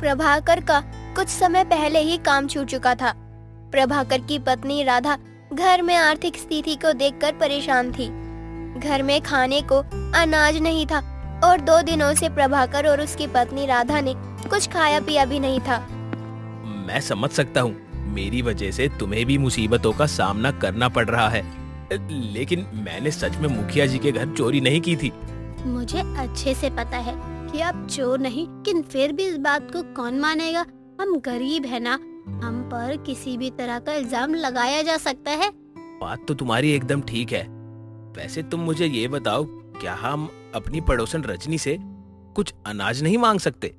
प्रभाकर का कुछ समय पहले ही काम छूट चुका था। प्रभाकर की पत्नी राधा घर में आर्थिक स्थिति को देखकर परेशान थी। घर में खाने को अनाज नहीं था और 2 दिनों से प्रभाकर और उसकी पत्नी राधा ने कुछ खाया पिया भी नहीं था। मैं समझ सकता हूँ, मेरी वजह से तुम्हें भी मुसीबतों का सामना करना पड़ रहा है, लेकिन मैंने सच में मुखिया जी के घर चोरी नहीं की थी। मुझे अच्छे से पता है कि आप चोर नहीं, लेकिन फिर भी इस बात को कौन मानेगा? हम गरीब है ना, हम पर किसी भी तरह का इल्जाम लगाया जा सकता है। बात तो तुम्हारी एकदम ठीक है। वैसे तुम मुझे ये बताओ, क्या हम अपनी पड़ोसन रजनी से कुछ अनाज नहीं मांग सकते?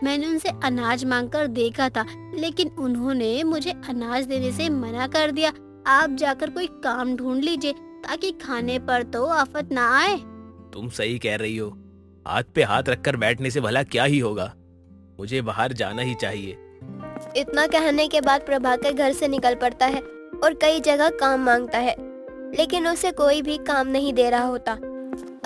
मैंने उनसे अनाज मांगकर देखा था, लेकिन उन्होंने मुझे अनाज देने से मना कर दिया। आप जाकर कोई काम ढूंढ लीजिए ताकि खाने पर तो आफत ना आए। तुम सही कह रही हो, हाथ पे हाथ रखकर बैठने से भला क्या ही होगा। मुझे बाहर जाना ही चाहिए। इतना कहने के बाद प्रभाकर घर से निकल पड़ता है और कई जगह काम मांगता है, लेकिन उसे कोई भी काम नहीं दे रहा होता।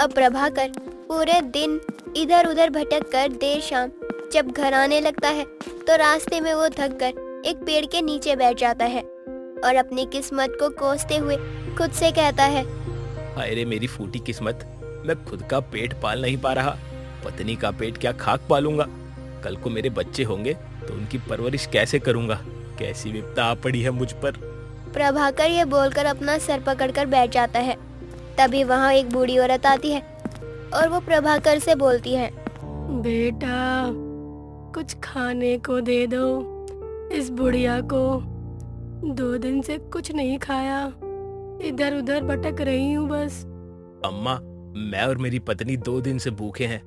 अब प्रभाकर पूरे दिन इधर उधर भटक कर देर शाम जब घर आने लगता है तो रास्ते में वो थक कर एक पेड़ के नीचे बैठ जाता है और अपनी किस्मत को कोसते हुए खुद से कहता है, हाय रे मेरी फूटी किस्मत, मैं खुद का पेट पाल नहीं पा रहा, पत्नी का पेट क्या खाक पालूंगा। कल को मेरे बच्चे होंगे तो उनकी परवरिश कैसे करूंगा। कैसी विपदा आ पड़ी है मुझ पर। प्रभाकर ये बोलकर अपना सर पकड़कर बैठ जाता है। तभी वहाँ एक बूढ़ी औरत आती है और वो प्रभाकर से बोलती है, बेटा कुछ खाने को दे दो, इस बुढ़िया को 2 दिन से कुछ नहीं खाया, इधर उधर भटक रही हूँ बस। अम्मा, मैं और मेरी पत्नी 2 दिन से भूखे हैं,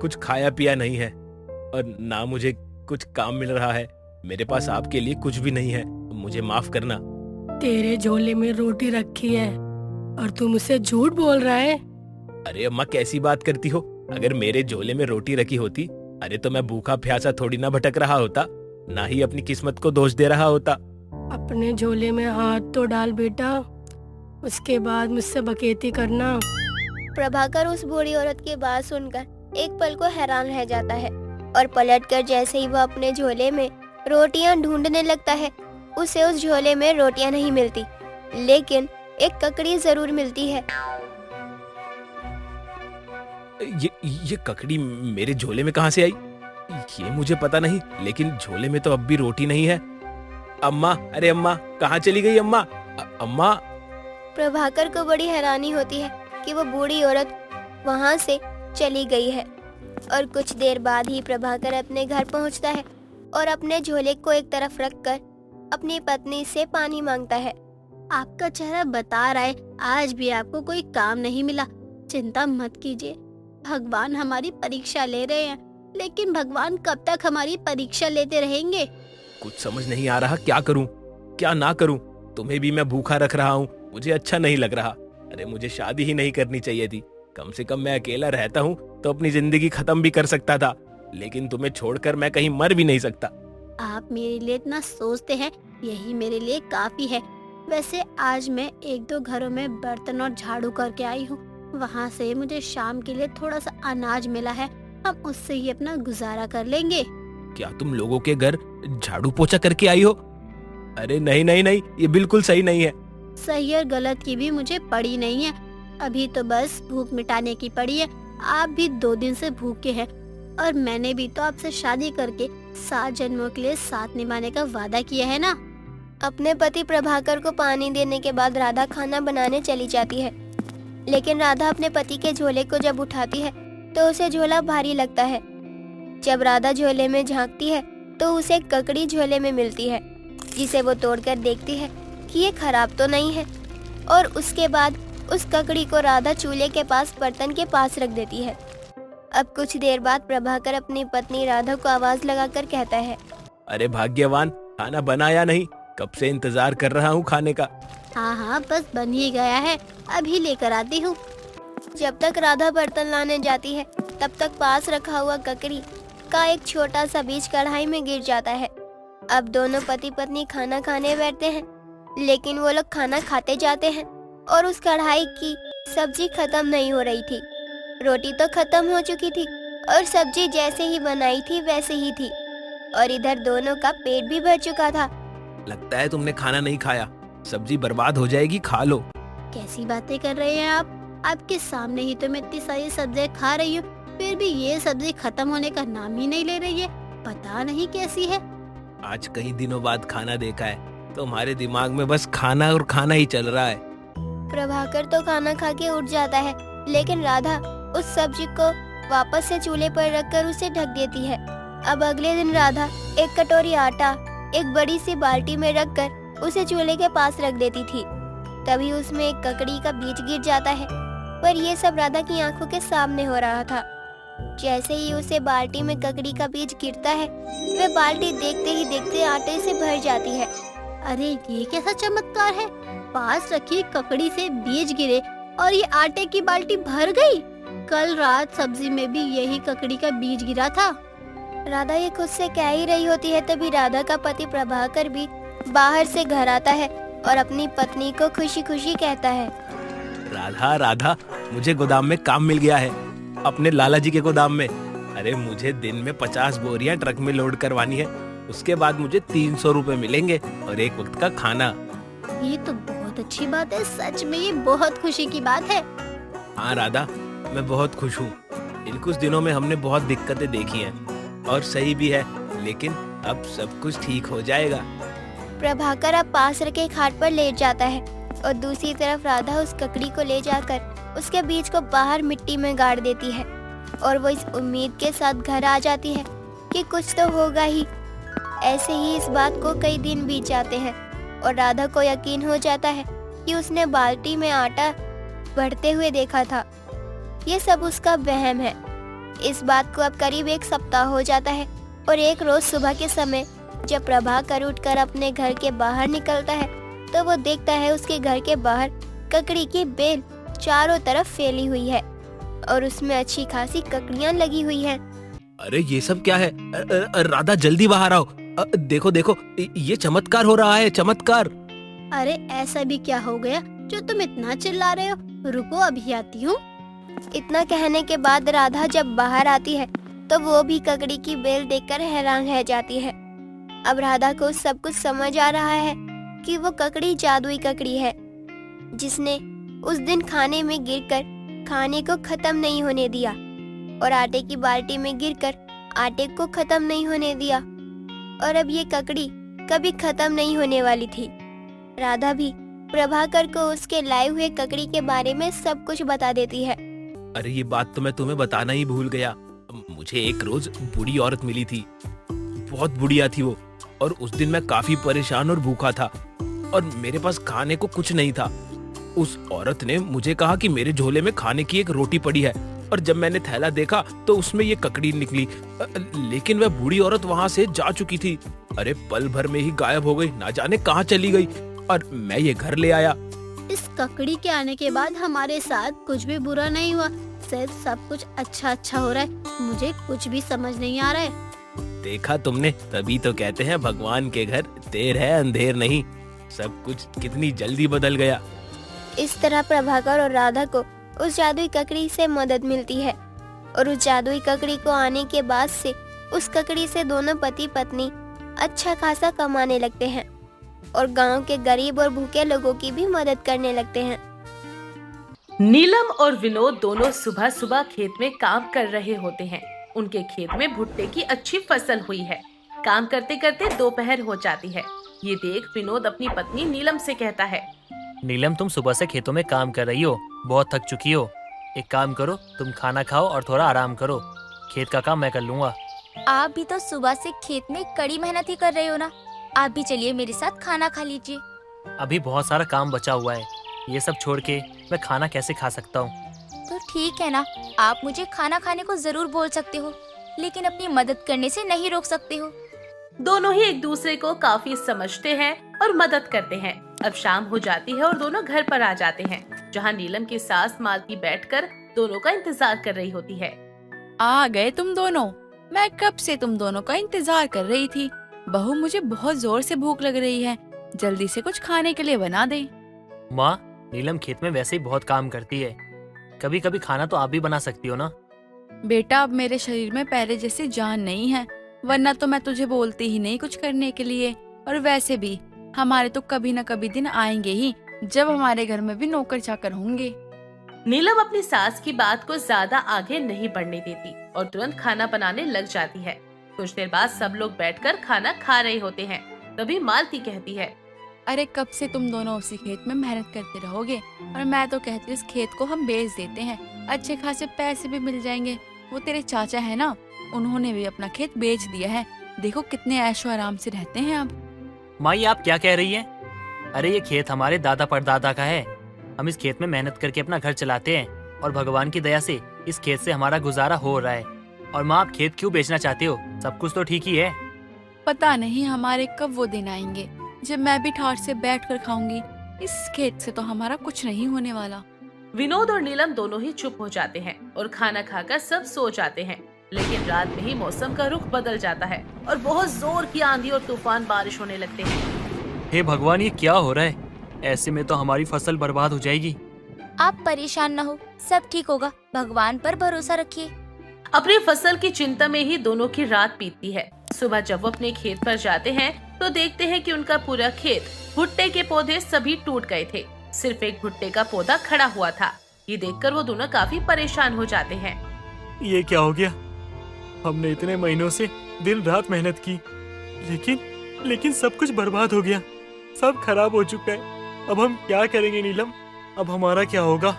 कुछ खाया पिया नहीं है और ना मुझे कुछ काम मिल रहा है। मेरे पास आपके लिए कुछ भी नहीं है, मुझे माफ करना। तेरे झोले में रोटी रखी है और तू मुझसे झूठ बोल रहा है? अरे अम्मा, कैसी बात करती हो? अगर मेरे झोले में रोटी रखी होती, अरे तो मैं भूखा प्यासा थोड़ी ना भटक रहा होता, ना ही अपनी किस्मत को दोष दे रहा होता। अपने झोले में हाथ तो डाल बेटा, उसके बाद मुझसे बकेती करना। प्रभाकर उस बूढ़ी औरत की बात सुनकर एक पल को हैरान रह जाता है और पलटकर जैसे ही वह अपने झोले में रोटियां ढूंढने लगता है, उसे उस झोले में रोटियां नहीं मिलती, लेकिन एक ककड़ी जरूर मिलती है। ये ककड़ी मेरे झोले में कहाँ से आई? ये मुझे पता नहीं, लेकिन झोले में तो अब भी रोटी नहीं है। अम्मा, अरे अम्मा, कहाँ चली गई अम्मा? अम्मा। प्रभाकर को बड़ी हैरानी होती है कि वो बूढ़ी औरत वहाँ से चली गई है और कुछ देर बाद ही प्रभाकर अपने घर पहुँचता है और अपने झोले को एक तरफ रखकर अपनी पत्नी से पानी मांगता है। आपका चेहरा बता रहा है आज भी आपको कोई काम नहीं मिला। चिंता मत कीजिए, भगवान हमारी परीक्षा ले रहे हैं, लेकिन भगवान कब तक हमारी परीक्षा लेते रहेंगे? कुछ समझ नहीं आ रहा, क्या करूं क्या ना करूं। तुम्हें भी मैं भूखा रख रहा हूं, मुझे अच्छा नहीं लग रहा। अरे मुझे शादी ही नहीं करनी चाहिए थी, कम से कम मैं अकेला रहता हूं तो अपनी जिंदगी खत्म भी कर सकता था, लेकिन तुम्हें छोड़कर मैं कहीं मर भी नहीं सकता। आप मेरे लिए इतना सोचते हैं, यही मेरे लिए काफी है। वैसे आज मैं 1-2 घरों में बर्तन और झाड़ू करके आई हूँ, वहाँ से मुझे शाम के लिए थोड़ा सा अनाज मिला है, हम उससे ही अपना गुजारा कर लेंगे। क्या तुम लोगों के घर झाड़ू पोछा करके आई हो? अरे नहीं नहीं नहीं, ये बिल्कुल सही नहीं है। सही और गलत की भी मुझे पड़ी नहीं है, अभी तो बस भूख मिटाने की पड़ी है। आप भी 2 दिन से भूखे हैं और मैंने भी तो आपसे शादी करके 7 जन्मों के लिए साथ निभाने का वादा किया है ना। अपने पति प्रभाकर को पानी देने के बाद राधा खाना बनाने चली जाती है, लेकिन राधा अपने पति के झोले को जब उठाती है तो उसे झोला भारी लगता है। जब राधा झोले में झांकती है तो उसे एक ककड़ी झोले में मिलती है, जिसे वो तोड़कर देखती है कि ये खराब तो नहीं है, और उसके बाद उस ककड़ी को राधा चूल्हे के पास बर्तन के पास रख देती है। अब कुछ देर बाद प्रभाकर अपनी पत्नी राधा को आवाज लगाकर कहता है, अरे भाग्यवान, खाना बनाया नहीं? कब से इंतजार कर रहा हूँ खाने का। हाँ हाँ, बस बन ही गया है, अभी लेकर आती हूँ। जब तक राधा बर्तन लाने जाती है तब तक पास रखा हुआ ककड़ी का एक छोटा सा बीज कढ़ाई में गिर जाता है। अब दोनों पति पत्नी खाना खाने बैठते हैं, लेकिन वो लोग खाना खाते जाते हैं और उस कढ़ाई की सब्जी खत्म नहीं हो रही थी। रोटी तो खत्म हो चुकी थी और सब्जी जैसे ही बनाई थी वैसे ही थी। और इधर दोनों का पेट भी भर चुका था। लगता है तुमने खाना नहीं खाया, सब्जी बर्बाद हो जाएगी, खा लो। कैसी बातें कर रहे हैं आप? आपके सामने ही तो मैं इतनी सारी सब्जियां खा रही हूँ, फिर भी ये सब्जी खत्म होने का नाम ही नहीं ले रही है। पता नहीं कैसी है। आज कई दिनों बाद खाना देखा है, तुम्हारे दिमाग में बस खाना और खाना ही चल रहा है। प्रभाकर तो खाना खा के उठ जाता है, लेकिन राधा उस सब्जी को वापस से चूल्हे पर रखकर उसे ढक देती है। अब अगले दिन राधा एक कटोरी आटा एक बड़ी सी बाल्टी में रखकर उसे चूल्हे के पास रख देती थी। तभी उसमें एक ककड़ी का बीज गिर जाता है, पर यह सब राधा की आंखों के सामने हो रहा था। जैसे ही उसे बाल्टी में ककड़ी का बीज गिरता है, वह बाल्टी देखते ही देखते आटे से भर जाती है। अरे ये कैसा चमत्कार है? पास रखी ककड़ी से बीज गिरे और ये आटे की बाल्टी भर गई। कल रात सब्जी में भी यही ककड़ी का बीज गिरा था। राधा ये खुद से कह ही रही होती है, तभी राधा का पति प्रभाकर भी बाहर से घर आता है और अपनी पत्नी को खुशी खुशी कहता है, राधा राधा, मुझे गोदाम में काम मिल गया है, अपने लाला जी के गोदाम में। अरे मुझे दिन में 50 बोरियां ट्रक में लोड करवानी है, उसके बाद मुझे 300 रुपए मिलेंगे और एक वक्त का खाना। ये तो बहुत अच्छी बात है, सच में ये बहुत खुशी की बात है। हाँ राधा, मैं बहुत खुश हूँ। इन कुछ दिनों में हमने बहुत दिक्कतें देखी हैं और सही भी है, लेकिन अब सब कुछ ठीक हो जाएगा। प्रभाकर अब पास रखे खाट पर लेट जाता है और दूसरी तरफ राधा उस ककड़ी को ले जाकर उसके बीज को बाहर मिट्टी में गाड़ देती है और वो इस उम्मीद के साथ घर आ जाती है कि कुछ तो होगा ही। ऐसे ही इस बात को कई दिन बीत जाते हैं और राधा को यकीन हो जाता है कि उसने बाल्टी में आटा बढ़ते हुए देखा था। ये सब उसका वहम है। इस बात को अब करीब एक सप्ताह हो जाता है और एक रोज सुबह के समय जब प्रभाकर उठकर अपने घर के बाहर निकलता है तो वो देखता है उसके घर के बाहर ककड़ी की बेल चारों तरफ फैली हुई है और उसमें अच्छी खासी ककड़ियां लगी हुई हैं। अरे ये सब क्या है? राधा जल्दी बाहर आओ, देखो देखो, ये चमत्कार हो रहा है, चमत्कार। अरे ऐसा भी क्या हो गया जो तुम इतना चिल्ला रहे हो? रुको अभी आती हूँ। इतना कहने के बाद राधा जब बाहर आती है तो वो भी ककड़ी की बेल देखकर हैरान रह जाती है। अब राधा को सब कुछ समझ आ रहा है कि वो ककड़ी जादुई ककड़ी है जिसने उस दिन खाने में गिरकर खाने को खत्म नहीं होने दिया और आटे की बाल्टी में गिरकर आटे को खत्म नहीं होने दिया और अब ये ककड़ी कभी खत्म नहीं होने वाली थी। राधा भी प्रभाकर को उसके लाए हुए ककड़ी के बारे में सब कुछ बता देती है। अरे ये बात तो मैं तुम्हें बताना ही भूल गया। मुझे एक रोज बूढ़ी औरत मिली थी, बहुत बुढ़िया थी वो, और उस दिन मैं काफी परेशान और भूखा था और मेरे पास खाने को कुछ नहीं था। उस औरत ने मुझे कहा कि मेरे झोले में खाने की एक रोटी पड़ी है और जब मैंने थैला देखा तो उसमें ये ककड़ी निकली, लेकिन वह बूढ़ी औरत वहाँ से जा चुकी थी। अरे पल भर में ही गायब हो गई, ना जाने कहाँ चली गई और मैं ये घर ले आया। इस ककड़ी के आने के बाद हमारे साथ कुछ भी बुरा नहीं हुआ, सिर्फ सब कुछ अच्छा अच्छा हो रहा है। मुझे कुछ भी समझ नहीं आ रहा है। देखा तुमने, तभी तो कहते हैं भगवान के घर देर है अंधेर नहीं। सब कुछ कितनी जल्दी बदल गया। इस तरह प्रभाकर और राधा को उस जादुई ककड़ी से मदद मिलती है और उस जादुई ककड़ी को आने के बाद से उस ककड़ी से दोनों पति पत्नी अच्छा खासा कमाने लगते हैं और गांव के गरीब और भूखे लोगों की भी मदद करने लगते हैं। नीलम और विनोद दोनों सुबह सुबह खेत में काम कर रहे होते हैं। उनके खेत में भुट्टे की अच्छी फसल हुई है। काम करते करते दोपहर हो जाती है। ये देख विनोद अपनी पत्नी नीलम से कहता है, नीलम, तुम सुबह से खेतों में काम कर रही हो, बहुत थक चुकी हो। एक काम करो, तुम खाना खाओ और थोड़ा आराम करो, खेत का काम मैं कर लूंगा। आप भी तो सुबह से खेत में कड़ी मेहनत ही कर रहे हो ना, आप भी चलिए मेरे साथ खाना खा लीजिए। अभी बहुत सारा काम बचा हुआ है, ये सब छोड़ के मैं खाना कैसे खा सकता हूँ? तो ठीक है ना, आप मुझे खाना खाने को जरूर बोल सकते हो, लेकिन अपनी मदद करने से नहीं रोक सकते हो। दोनों ही एक दूसरे को काफी समझते हैं और मदद करते हैं। अब शाम हो जाती है और दोनों घर पर आ जाते हैं, जहाँ नीलम की सास मालती बैठकर दोनों का इंतजार कर रही होती है। आ गए तुम दोनों, मैं कब से तुम दोनों का इंतजार कर रही थी। बहू, मुझे बहुत जोर से भूख लग रही है, जल्दी से कुछ खाने के लिए बना दे। माँ, नीलम खेत में वैसे ही बहुत काम करती है, कभी कभी खाना तो आप भी बना सकती हो ना। बेटा, अब मेरे शरीर में पहले जैसी जान नहीं है, वरना तो मैं तुझे बोलती ही नहीं कुछ करने के लिए। और वैसे भी हमारे तो कभी न कभी दिन आएंगे ही जब हमारे घर में भी नौकर चाकर होंगे। नीलम अपनी सास की बात को ज्यादा आगे नहीं बढ़ने देती और तुरंत खाना बनाने लग जाती है। कुछ देर बाद सब लोग बैठकर खाना खा रहे होते हैं। तभी मालती कहती है, अरे कब से तुम दोनों उसी खेत में मेहनत करते रहोगे, और मैं तो कहती हूँ इस खेत को हम बेच देते हैं, अच्छे खासे पैसे भी मिल जाएंगे। वो तेरे चाचा है ना, उन्होंने भी अपना खेत बेच दिया है, देखो कितने ऐशो आराम से रहते हैं अब। माई आप क्या कह रही हैं? अरे ये खेत हमारे दादा परदादा का है, हम इस खेत में मेहनत करके अपना घर चलाते हैं और भगवान की दया से इस खेत से हमारा गुजारा हो रहा है। और माँ आप खेत क्यों बेचना चाहते हो? सब कुछ तो ठीक ही है। पता नहीं हमारे कब वो दिन आएंगे जब मैं भी ठाठ से बैठकर खाऊंगी। इस खेत से तो हमारा कुछ नहीं होने वाला। विनोद और नीलम दोनों ही चुप हो जाते हैं और खाना खाकर सब सो जाते हैं। लेकिन रात में ही मौसम का रुख बदल जाता है और बहुत जोर की आंधी और तूफान बारिश होने लगते हैं। हे भगवान ये क्या हो रहा है? ऐसे में तो हमारी फसल बर्बाद हो जाएगी। आप परेशान न हो, सब ठीक होगा, भगवान पर भरोसा रखिए। अपनी फसल की चिंता में ही दोनों की रात बीतती है। सुबह जब वो अपने खेत पर जाते हैं तो देखते हैं कि उनका पूरा खेत, भुट्टे के पौधे सभी टूट गए थे। सिर्फ एक भुट्टे का पौधा खड़ा हुआ था। ये देखकर वो दोनों काफी परेशान हो जाते हैं। ये क्या हो गया? हमने इतने महीनों से दिन रात मेहनत की, लेकिन सब कुछ बर्बाद हो गया, सब खराब हो चुका है। अब हम क्या करेंगे नीलम? अब हमारा क्या होगा?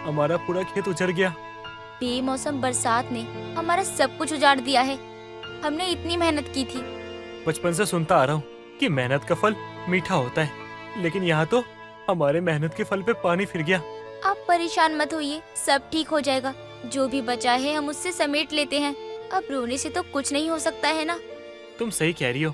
हमारा पूरा खेत उजड़ गया। बेमौसम बरसात ने हमारा सब कुछ उजाड़ दिया है। हमने इतनी मेहनत की थी। बचपन से सुनता आ रहा हूँ कि मेहनत का फल मीठा होता है, लेकिन यहाँ तो हमारे मेहनत के फल पे पानी फिर गया। आप परेशान मत होइए, सब ठीक हो जाएगा। जो भी बचा है हम उससे समेट लेते हैं। अब रोने से तो कुछ नहीं हो सकता है ना। तुम सही कह रही हो।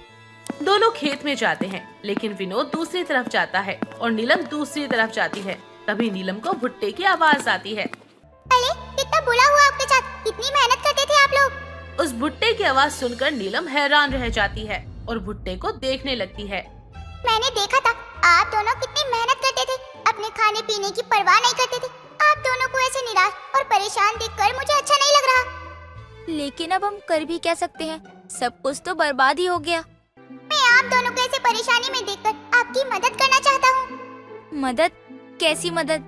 दोनों खेत में जाते हैं, लेकिन विनोद दूसरी तरफ जाता है और नीलम दूसरी तरफ जाती है। तभी नीलम को भुट्टे की आवाज आती है। अरे कितना बुरा हुआ आपके साथ, कितनी मेहनत करते थे आप लोग। उस भुट्टे की आवाज सुनकर नीलम हैरान रह जाती है और भुट्टे को देखने लगती है। मैंने देखा था आप दोनों कितनी मेहनत करते थे, अपने खाने पीने की परवाह नहीं करते थे। आप दोनों को ऐसे निराश और परेशान देखकर मुझे अच्छा नहीं लग रहा। लेकिन अब हम कर भी क्या सकते हैं, सब कुछ तो बर्बाद ही हो गया। मैं आप दोनों को ऐसे परेशानी में देखकर आपकी मदद करना चाहता हूँ। मदद? कैसी मदद?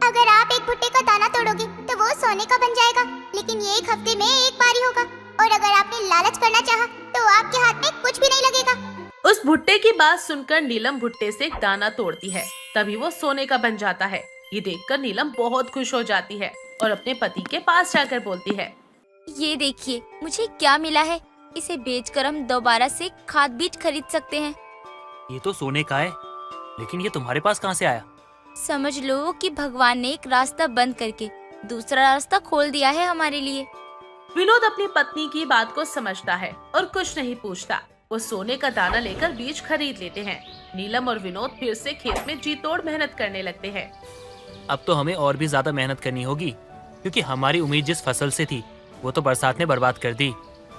अगर आप एक भुट्टे का दाना तोड़ोगे तो वो सोने का बन जाएगा, लेकिन ये एक हफ्ते में एक बार ही होगा। और अगर आपने लालच करना चाहा तो आपके हाथ में कुछ भी नहीं लगेगा। उस भुट्टे की बात सुनकर नीलम भुट्टे से एक दाना तोड़ती है। तभी वो सोने का बन जाता है। ये देखकर नीलम बहुत खुश हो जाती है और अपने पति के पास जाकर बोलती है, ये देखिए मुझे क्या मिला है। इसे बेचकर हम दोबारा से खाद बीज खरीद सकते हैं। ये तो सोने का है, लेकिन ये तुम्हारे पास कहाँ से आया? समझ लो कि भगवान ने एक रास्ता बंद करके दूसरा रास्ता खोल दिया है हमारे लिए। विनोद अपनी पत्नी की बात को समझता है और कुछ नहीं पूछता। वो सोने का दाना लेकर बीज खरीद लेते हैं। नीलम और विनोद फिर से खेत में जी तोड़ मेहनत करने लगते हैं। अब तो हमें और भी ज्यादा मेहनत करनी होगी, क्योंकि हमारी उम्मीद जिस फसल से थी वो तो बरसात ने बर्बाद कर दी।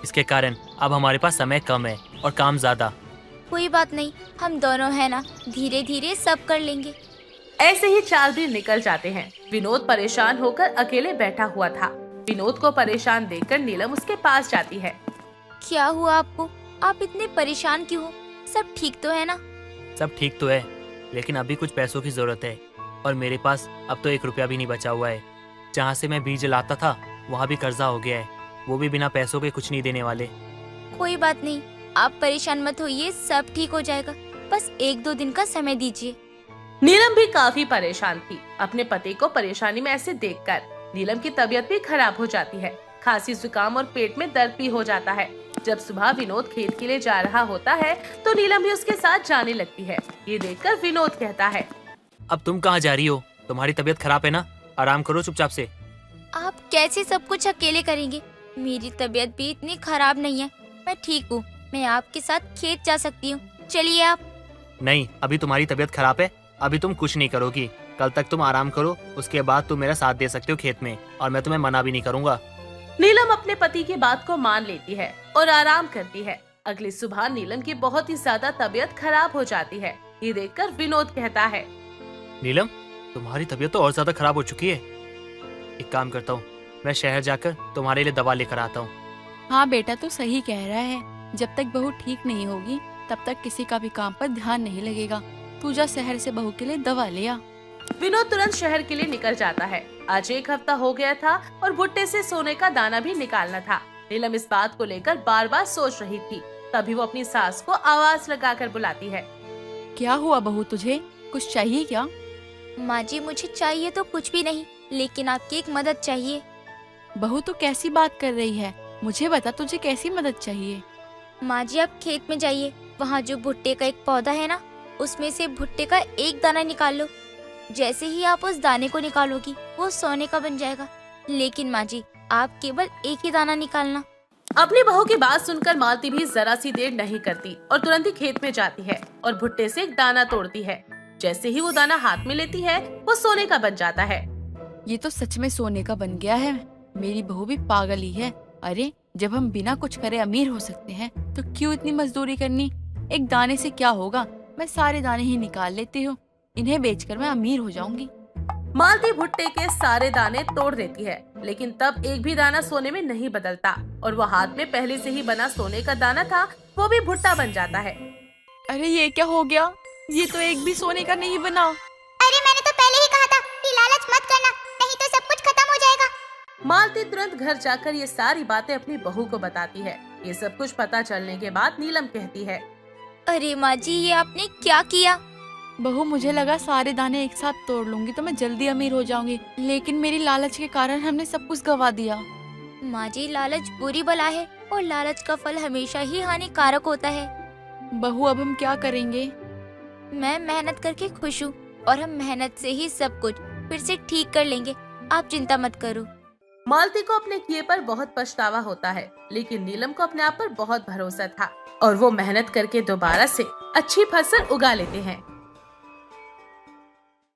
इसके कारण अब हमारे पास समय कम है और काम ज्यादा। कोई बात नहीं, हम दोनों है ना, धीरे धीरे सब कर लेंगे। ऐसे ही 4 दिन निकल जाते हैं। विनोद परेशान होकर अकेले बैठा हुआ था। विनोद को परेशान देखकर नीलम उसके पास जाती है। क्या हुआ आपको? आप इतने परेशान क्यों हो? सब ठीक तो है ना? सब ठीक तो है, लेकिन अभी कुछ पैसों की जरूरत है और मेरे पास अब तो 1 रुपया भी नहीं बचा हुआ है। जहाँ से मैं बीज लाता था वहाँ भी कर्जा हो गया है, वो भी बिना पैसों के कुछ नहीं देने वाले। कोई बात नहीं, आप परेशान मत होइए, सब ठीक हो जाएगा। बस 1-2 दिन का समय दीजिए। नीलम भी काफी परेशान थी। अपने पति को परेशानी में ऐसे देखकर नीलम की तबीयत भी खराब हो जाती है। खांसी, जुकाम और पेट में दर्द भी हो जाता है। जब सुबह विनोद खेत के लिए जा रहा होता है तो नीलम भी उसके साथ जाने लगती है। ये देखकर विनोद कहता है, अब तुम कहाँ जा रही हो? तुम्हारी तबीयत खराब है ना, आराम करो चुपचाप से। आप कैसे सब कुछ अकेले करेंगे? मेरी तबीयत भी इतनी खराब नहीं है, मैं ठीक हूँ। मैं आपके साथ खेत जा सकती हूँ, चलिए आप। नहीं, अभी तुम्हारी तबीयत खराब है, अभी तुम कुछ नहीं करोगी। कल तक तुम आराम करो, उसके बाद तुम मेरा साथ दे सकते हो खेत में, और मैं तुम्हें मना भी नहीं करूँगा। नीलम अपने पति की बात को मान लेती है और आराम करती है। अगली सुबह नीलम की बहुत ही ज्यादा तबीयत खराब हो जाती है। ये देखकर विनोद कहता है, नीलम तुम्हारी तबीयत तो और ज्यादा खराब हो चुकी है। एक काम करता हूँ, मैं शहर जाकर तुम्हारे लिए दवा लेकर आता हूँ। हाँ बेटा, तू सही कह रहा है। जब तक बहू ठीक नहीं होगी तब तक किसी का भी काम पर ध्यान नहीं लगेगा। तू जा शहर से बहू के लिए दवा ले आ। विनोद तुरंत शहर के लिए निकल जाता है। आज 1 हफ्ता हो गया था और भुट्टे से सोने का दाना भी निकालना था। नीलम इस बात को लेकर बार बार सोच रही थी। तभी वो अपनी सास को आवाज लगाकर बुलाती है। क्या हुआ बहू, तुझे कुछ चाहिए क्या? माँ जी, मुझे चाहिए तो कुछ भी नहीं, लेकिन आपकी एक मदद चाहिए। बहू तू कैसी बात कर रही है? मुझे बता, तुझे कैसी मदद चाहिए? माँ जी, आप खेत में जाइए, वहाँ जो भुट्टे का एक पौधा है ना, उसमें से भुट्टे का एक दाना निकाल लो। जैसे ही आप उस दाने को निकालोगी वो सोने का बन जाएगा। लेकिन माँ जी, आप केवल एक ही दाना निकालना। अपनी बहू की बात सुनकर मालती भी जरा सी देर नहीं करती और तुरंत ही खेत में जाती है और भुट्टे से एक दाना तोड़ती है। जैसे ही वो दाना हाथ में लेती है वो सोने का बन जाता है। ये तो सच में सोने का बन गया है। मेरी बहू भी पागल ही है। अरे जब हम बिना कुछ करे अमीर हो सकते हैं तो क्यों इतनी मजदूरी करनी? एक दाने से क्या होगा, मैं सारे दाने ही निकाल लेती हूँ। इन्हें बेचकर मैं अमीर हो जाऊंगी। मालती भुट्टे के सारे दाने तोड़ देती है, लेकिन तब एक भी दाना सोने में नहीं बदलता और वो हाथ में पहले से ही बना सोने का दाना था, वो भी भुट्टा बन जाता है। अरे ये क्या हो गया? ये तो एक भी सोने का नहीं बना। अरे मैंने तो पहले ही कहा था कि लालच मत करना, नहीं तो सब कुछ खत्म हो जाएगा। मालती तुरंत घर जाकर ये सारी बातें अपनी बहू को बताती है। ये सब कुछ पता चलने के बाद नीलम कहती है, अरे माँ जी, ये आपने क्या किया? बहू, मुझे लगा सारे दाने एक साथ तोड़ लूंगी तो मैं जल्दी अमीर हो जाऊंगी, लेकिन मेरी लालच के कारण हमने सब कुछ गवा दिया। माँ जी, लालच बुरी बला है और लालच का फल हमेशा ही हानिकारक होता है। बहू, अब हम क्या करेंगे? मैं मेहनत करके खुश हूँ और हम मेहनत से ही सब कुछ फिर से ठीक कर लेंगे। आप चिंता मत करो। मालती को अपने किए पर बहुत पछतावा होता है, लेकिन नीलम को अपने आप पर बहुत भरोसा था और वो मेहनत करके दोबारा से अच्छी फसल उगा लेते हैं।